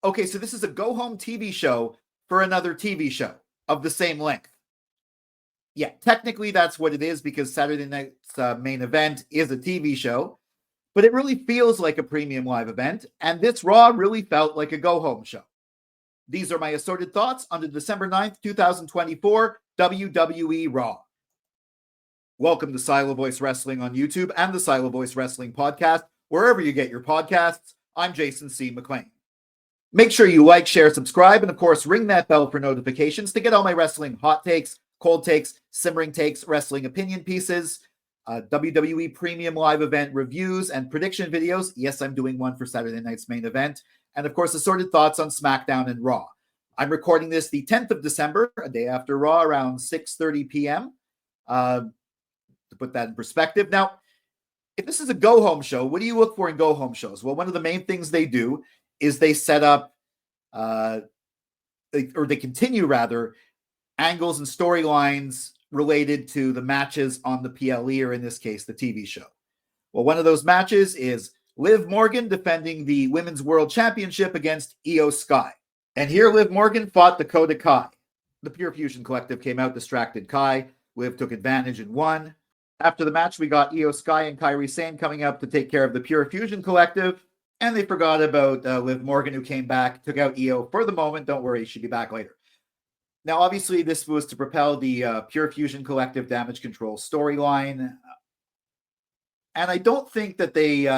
Okay, so this is a go-home TV show for another TV show of the same length. Yeah, technically that's what it is because Saturday Night's Main Event is a TV show, but it really feels like a premium live event, and this Raw really felt like a go-home show. These are my assorted thoughts on the December 9th, 2024 WWE RAW. Welcome to Silo Voice Wrestling on YouTube and the Silo Voice Wrestling podcast, wherever you get your podcasts. I'm Jason C. McLean. Make sure you like, share, subscribe, and of course, ring that bell for notifications to get all my wrestling hot takes, cold takes, simmering takes, wrestling opinion pieces, WWE Premium Live Event reviews, and prediction videos. Yes, I'm doing one for Saturday Night's Main Event. And of course, assorted thoughts on SmackDown and Raw. I'm recording this the 10th of December, a day after Raw, around 6:30 p.m. To put that in perspective. Now, if this is a go-home show, what do you look for in go-home shows? Well, one of the main things they do is they set up, or they continue rather, angles and storylines related to the matches on the PLE, or in this case, the TV show. Well, one of those matches is Liv Morgan defending the Women's World Championship against Io Sky. And here Liv Morgan fought Dakota Kai. The Pure Fusion Collective came out, distracted Kai. Liv took advantage and won. After the match, we got Io Sky and Kairi Sane coming up to take care of the Pure Fusion Collective. And they forgot about Liv Morgan, who came back, took out Io for the moment. Don't worry, she'll be back later. Now, obviously, this was to propel the Pure Fusion Collective Damage Control storyline. And I don't think that they,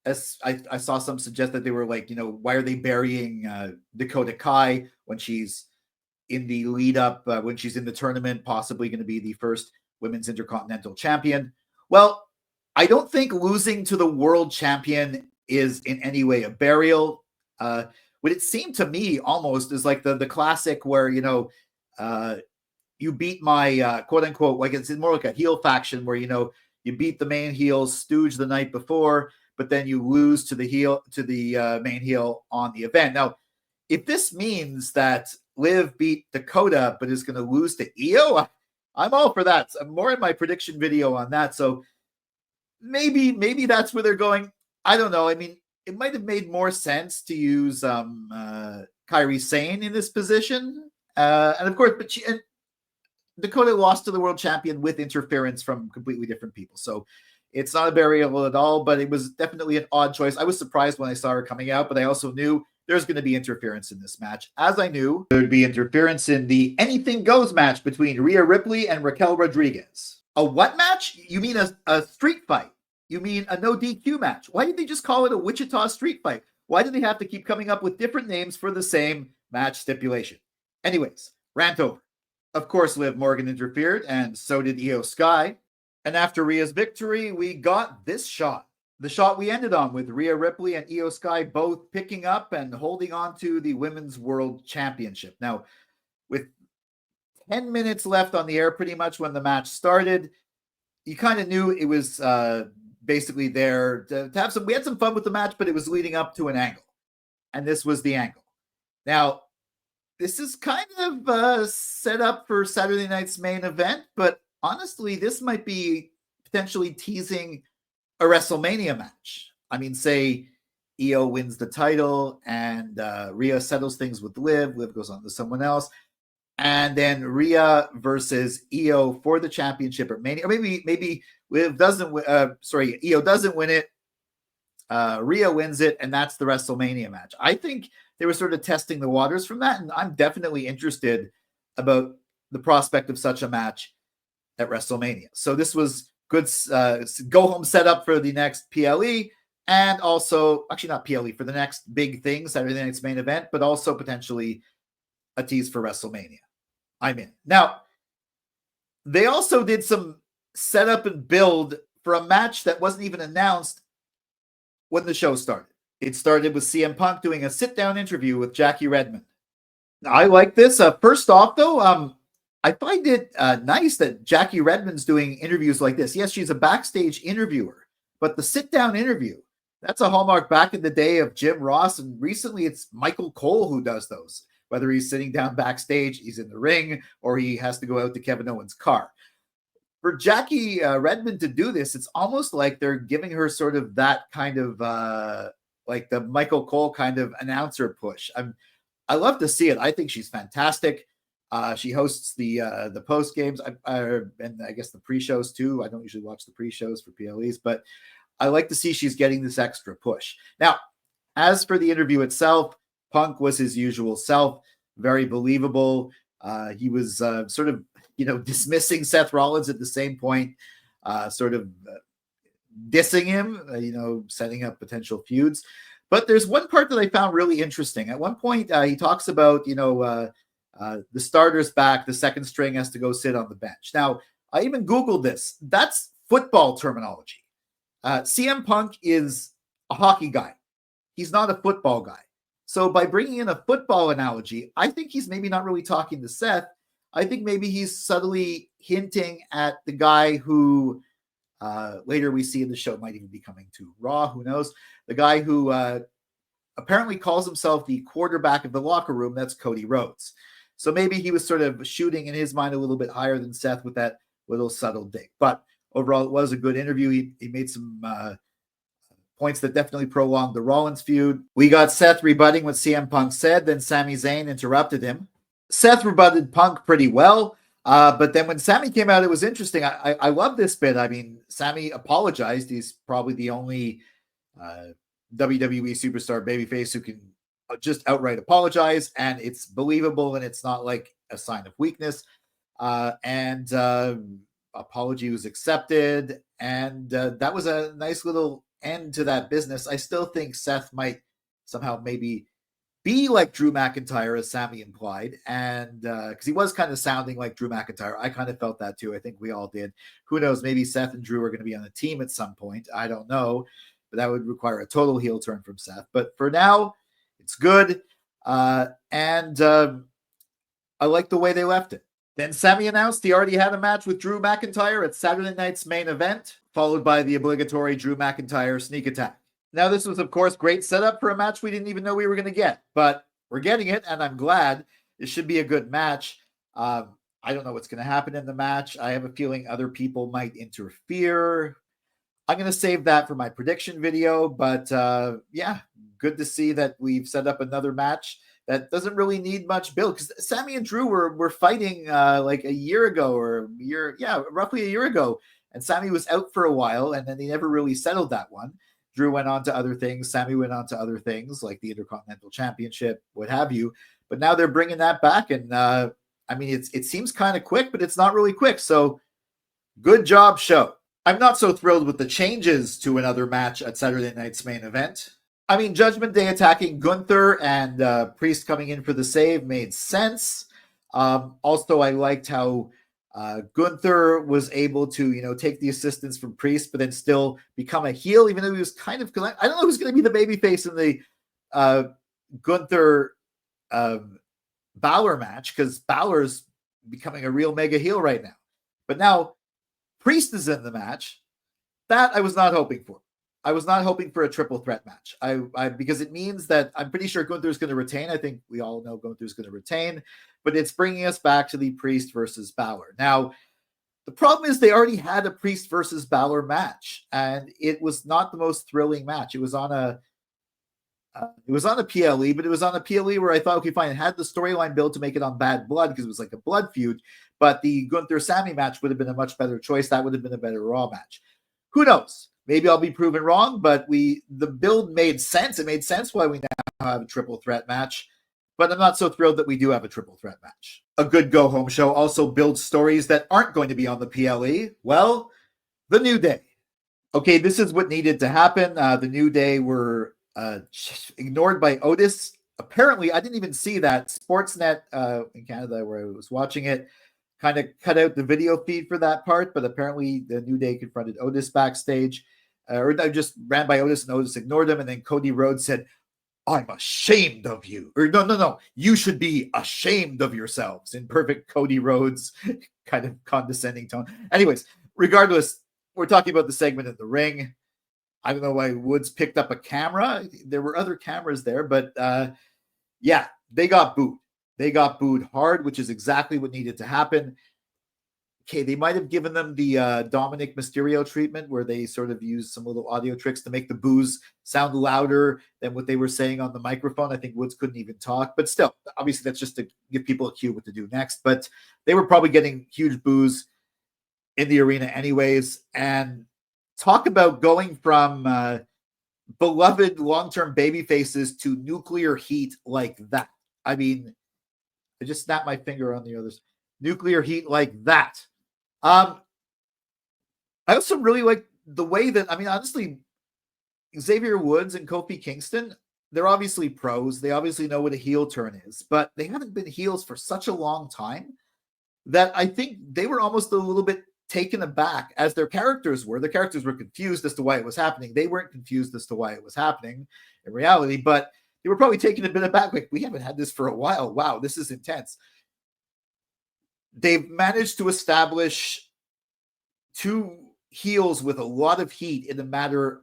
as I saw some suggest that they were like, why are they burying Dakota Kai when she's in the lead up, when she's in the tournament, possibly going to be the first Women's Intercontinental Champion? Well, I don't think losing to the world champion is in any way a burial. What it seemed to me almost is like the classic where, you beat my quote unquote, like it's more like a heel faction where, you beat the main heel stooge the night before, but then you lose to the main heel on the event. Now, if this means that Liv beat Dakota, but is going to lose to Io, I'm all for that. I'm more in my prediction video on that. So maybe that's where they're going. I don't know. I mean, it might have made more sense to use Kairi Sane in this position. And of course, but Dakota lost to the world champion with interference from completely different people. So it's not a burial at all, but it was definitely an odd choice. I was surprised when I saw her coming out, but I also knew there's going to be interference in this match, as I knew there'd be interference in the Anything Goes match between Rhea Ripley and Raquel Rodriguez. A what match? You mean a street fight? You mean a no DQ match? Why did they just call it a Wichita street fight? Why do they have to keep coming up with different names for the same match stipulation? Anyways, rant over. Of course, Liv Morgan interfered, and so did Io Sky. And after Rhea's victory, we got this shot. The shot we ended on with Rhea Ripley and Io Sky both picking up and holding on to the Women's World Championship. Now, with 10 minutes left on the air pretty much when the match started, you kind of knew it was basically there to have some. We had some fun with the match, but it was leading up to an angle. And this was the angle. Now, this is kind of set up for Saturday Night's Main Event, but honestly, this might be potentially teasing a WrestleMania match. I mean, say Io wins the title and Rhea settles things with Liv. Liv goes on to someone else. And then Rhea versus Io for the championship at Mania. Or maybe Liv doesn't Io doesn't win it. Rhea wins it, and that's the WrestleMania match. I think they were sort of testing the waters from that, and I'm definitely interested about the prospect of such a match at WrestleMania. So this was good go-home setup for the next PLE, and also, actually not PLE, for the next big thing, Saturday Night's Main Event, but also potentially a tease for WrestleMania. I'm in. Now, they also did some setup and build for a match that wasn't even announced when the show started. It started with CM Punk doing a sit-down interview with Jackie Redmond. I like this. First off, though, I find it nice that Jackie Redmond's doing interviews like this. Yes, she's a backstage interviewer, but the sit-down interview, that's a hallmark back in the day of Jim Ross, and recently it's Michael Cole who does those. Whether he's sitting down backstage, he's in the ring, or he has to go out to Kevin Owens' car. For Jackie Redmond to do this, it's almost like they're giving her sort of that kind of like the Michael Cole kind of announcer push. I love to see it. I think she's fantastic. She hosts the post games and I guess the pre-shows too. I don't usually watch the pre-shows for PLEs, but I like to see she's getting this extra push. Now, as for the interview itself, Punk was his usual self, very believable. He was sort of, dismissing Seth Rollins at the same point, sort of dissing him, setting up potential feuds. But there's one part that I found really interesting. At one point, he talks about, the starter's back, the second string has to go sit on the bench. Now, I even Googled this. That's football terminology. CM Punk is a hockey guy. He's not a football guy. So by bringing in a football analogy, I think he's maybe not really talking to Seth. I think maybe he's subtly hinting at the guy who later we see in the show might even be coming to Raw. Who knows? The guy who apparently calls himself the quarterback of the locker room. That's Cody Rhodes. So maybe he was sort of shooting in his mind a little bit higher than Seth with that little subtle dig. But overall, it was a good interview. He made some points that definitely prolonged the Rollins feud. We got Seth rebutting what CM Punk said. Then Sami Zayn interrupted him. Seth rebutted Punk pretty well. But then when Sami came out, it was interesting. I love this bit. I mean, Sami apologized. He's probably the only WWE superstar babyface who can just outright apologize. And it's believable and it's not like a sign of weakness. Apology was accepted, and that was a nice little end to that business. I still think Seth might somehow maybe be like Drew McIntyre, as Sami implied, and because he was kind of sounding like Drew McIntyre. I kind of felt that too. I think we all did. Who knows? Maybe Seth and Drew are going to be on a team at some point. I don't know, but that would require a total heel turn from Seth. But for now, it's good, and I like the way they left it. Then Sami announced he already had a match with Drew McIntyre at Saturday night's main event, followed by the obligatory Drew McIntyre sneak attack. Now, this was, of course, great setup for a match we didn't even know we were going to get, but we're getting it, and I'm glad. It should be a good match. I don't know what's going to happen in the match. I have a feeling other people might interfere. I'm going to save that for my prediction video, but yeah, good to see that we've set up another match that doesn't really need much build, because Sami and Drew were fighting like a year ago roughly a year ago. And Sami was out for a while, and then they never really settled that one. Drew went on to other things. Sami went on to other things like the Intercontinental Championship, what have you. But now they're bringing that back. And it seems kind of quick, but it's not really quick. So good job, show. I'm not so thrilled with the changes to another match at Saturday night's main event. I mean, Judgment Day attacking Gunther and Priest coming in for the save made sense. Also, I liked how Gunther was able to, take the assistance from Priest, but then still become a heel, even though he was kind of, I don't know who's going to be the babyface in the Gunther Balor match, because Balor's becoming a real mega heel right now. But now Priest is in the match. That I was not hoping for. I was not hoping for a triple threat match. Because it means that I'm pretty sure Gunther's going to retain. I think we all know Gunther's going to retain, but it's bringing us back to the Priest versus Balor. Now, the problem is they already had a Priest versus Balor match, and it was not the most thrilling match. It was on a PLE, but it was on a PLE where I thought, okay, fine, it had the storyline built to make it on Bad Blood because it was like a blood feud, but the Gunther-Sami match would have been a much better choice. That would have been a better Raw match. Who knows? Maybe I'll be proven wrong, but the build made sense. It made sense why we now have a triple threat match, but I'm not so thrilled that we do have a triple threat match. A good go-home show also builds stories that aren't going to be on the PLE. Well, the New Day. Okay, this is what needed to happen. The New Day were ignored by Otis. Apparently, I didn't even see that. Sportsnet in Canada, where I was watching it, kind of cut out the video feed for that part, but apparently the New Day confronted Otis backstage, or just ran by Otis and Otis ignored him, and then Cody Rhodes said, "I'm ashamed of you." Or no, you should be ashamed of yourselves, in perfect Cody Rhodes kind of condescending tone. Anyways, regardless, we're talking about the segment in the ring. I don't know why Woods picked up a camera. There were other cameras there, but yeah, they got booed. They got booed hard, which is exactly what needed to happen. okay, they might have given them the Dominic Mysterio treatment where they sort of used some little audio tricks to make the boos sound louder than what they were saying on the microphone. I think Woods couldn't even talk, but still, obviously that's just to give people a cue what to do next. But they were probably getting huge boos in the arena anyways. And talk about going from beloved long-term baby faces to nuclear heat like that. I mean, I just snapped my finger on the others. Nuclear heat like that. I also really like the way that, I mean, honestly, Xavier Woods and Kofi Kingston, they're obviously pros. They obviously know what a heel turn is, but they haven't been heels for such a long time that I think they were almost a little bit taken aback as their characters were. Their characters were confused as to why it was happening. They weren't confused as to why it was happening in reality, but they were probably taken a bit aback. Like, we haven't had this for a while. Wow, this is intense. They've managed to establish two heels with a lot of heat in a matter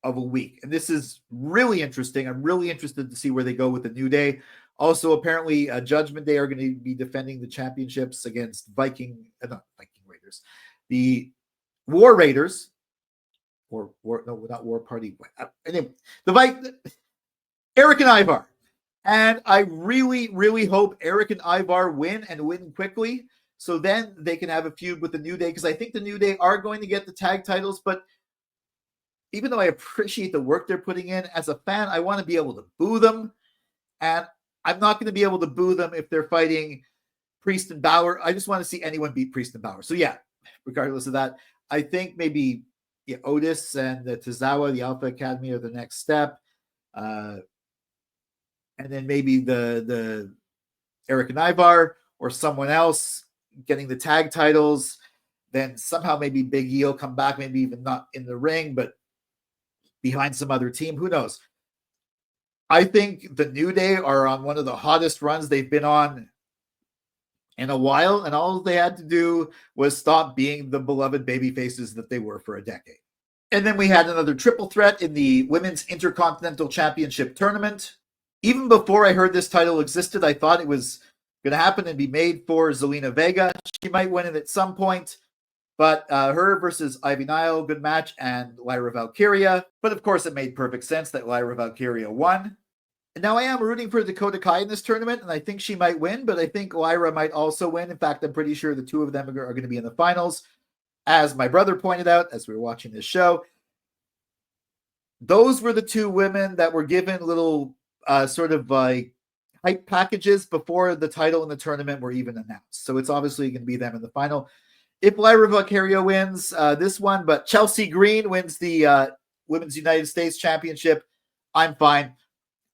of a week. And this is really interesting. I'm really interested to see where they go with the New Day. Also, apparently, Judgment Day are going to be defending the championships against not Viking Raiders, the War Raiders, or no, not War Party. Anyway, Eric and Ivar. And I really, really hope Eric and Ivar win and win quickly. So then they can have a feud with the New Day, because I think the New Day are going to get the tag titles. But even though I appreciate the work they're putting in, as a fan, I want to be able to boo them. And I'm not going to be able to boo them if they're fighting Priest and Balor. I just want to see anyone beat Priest and Balor. So yeah, regardless of that, I think maybe Otis and the Tozawa, the Alpha Academy, are the next step. And then maybe the Eric and Ivar or someone else getting the tag titles. Then somehow maybe Big E will come back, maybe even not in the ring, but behind some other team. Who knows? I think the New Day are on one of the hottest runs they've been on in a while, and all they had to do was stop being the beloved baby faces that they were for a decade. And then we had another triple threat in the Women's Intercontinental Championship tournament. Even before I heard this title existed, I thought it was going to happen and be made for Zelina Vega. She might win it at some point, but her versus Ivy Nile, good match, and Lyra Valkyria. But of course, it made perfect sense that Lyra Valkyria won. And now I am rooting for Dakota Kai in this tournament, and I think she might win, but I think Lyra might also win. In fact, I'm pretty sure the two of them are going to be in the finals. As my brother pointed out as we were watching this show, those were the two women that were given little sort of like hype packages before the title and the tournament were even announced. So it's obviously going to be them in the final. If Lyra Valkyria wins this one, but Chelsea Green wins the Women's United States Championship, I'm fine.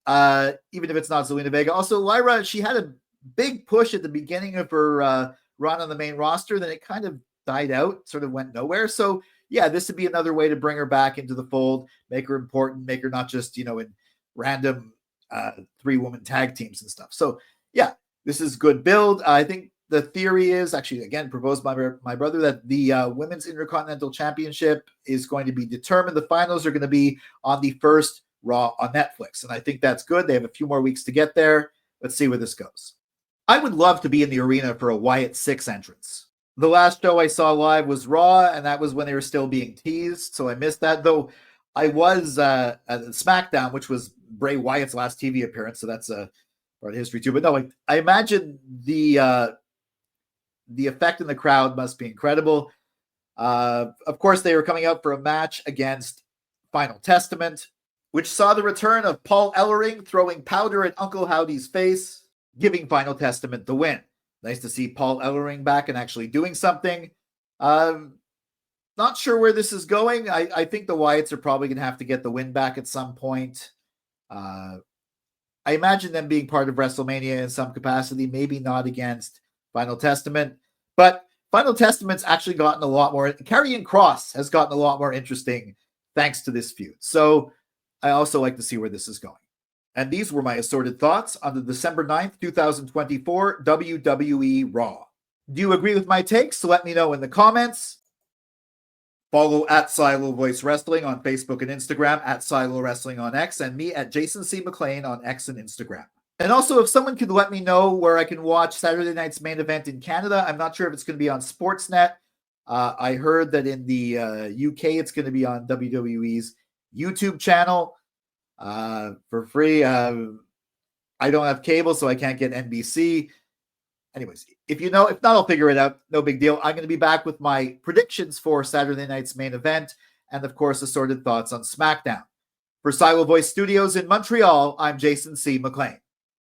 Even if it's not Zelina Vega. Also, Lyra, she had a big push at the beginning of her run on the main roster, then it kind of died out, sort of went nowhere. So yeah, this would be another way to bring her back into the fold, make her important, make her not just, in random 3-woman tag teams and stuff. So yeah, this is good build. I think the theory is actually, again, proposed by my brother, that the Women's Intercontinental Championship is going to be determined. The finals are going to be on the first Raw on Netflix. And I think that's good. They have a few more weeks to get there. Let's see where this goes. I would love to be in the arena for a Wyatt 6 entrance. The last show I saw live was Raw, and that was when they were still being teased, so I missed that. Though I was at SmackDown, which was Bray Wyatt's last TV appearance, so that's a part of history too. But no, I imagine the effect in the crowd must be incredible. Of course, they were coming out for a match against Final Testament, which saw the return of Paul Ellering throwing powder at Uncle Howdy's face, giving Final Testament the win. Nice to see Paul Ellering back and actually doing something. Not sure where this is going. I think the Wyatts are probably going to have to get the win back at some point. I imagine them being part of WrestleMania in some capacity, maybe not against Final Testament. But Final Testament's actually gotten a lot more. Karrion Kross has gotten a lot more interesting thanks to this feud. So I also like to see where this is going. And these were my assorted thoughts on the December 9th, 2024 WWE RAW. Do you agree with my takes? So let me know in the comments. Follow at Silo Voice Wrestling on Facebook and Instagram, at Silo Wrestling on X, and me at Jason C. McLean on X and Instagram. And also, if someone could let me know where I can watch Saturday night's main event in Canada, I'm not sure if it's going to be on Sportsnet. I heard that in the UK, it's going to be on WWE's YouTube channel for free. I don't have cable, so I can't get NBC. Anyways, if you know, if not, I'll figure it out. No big deal. I'm going to be back with my predictions for Saturday night's main event and, of course, assorted thoughts on SmackDown. For Silo Voice Studios in Montreal, I'm Jason C. McLean.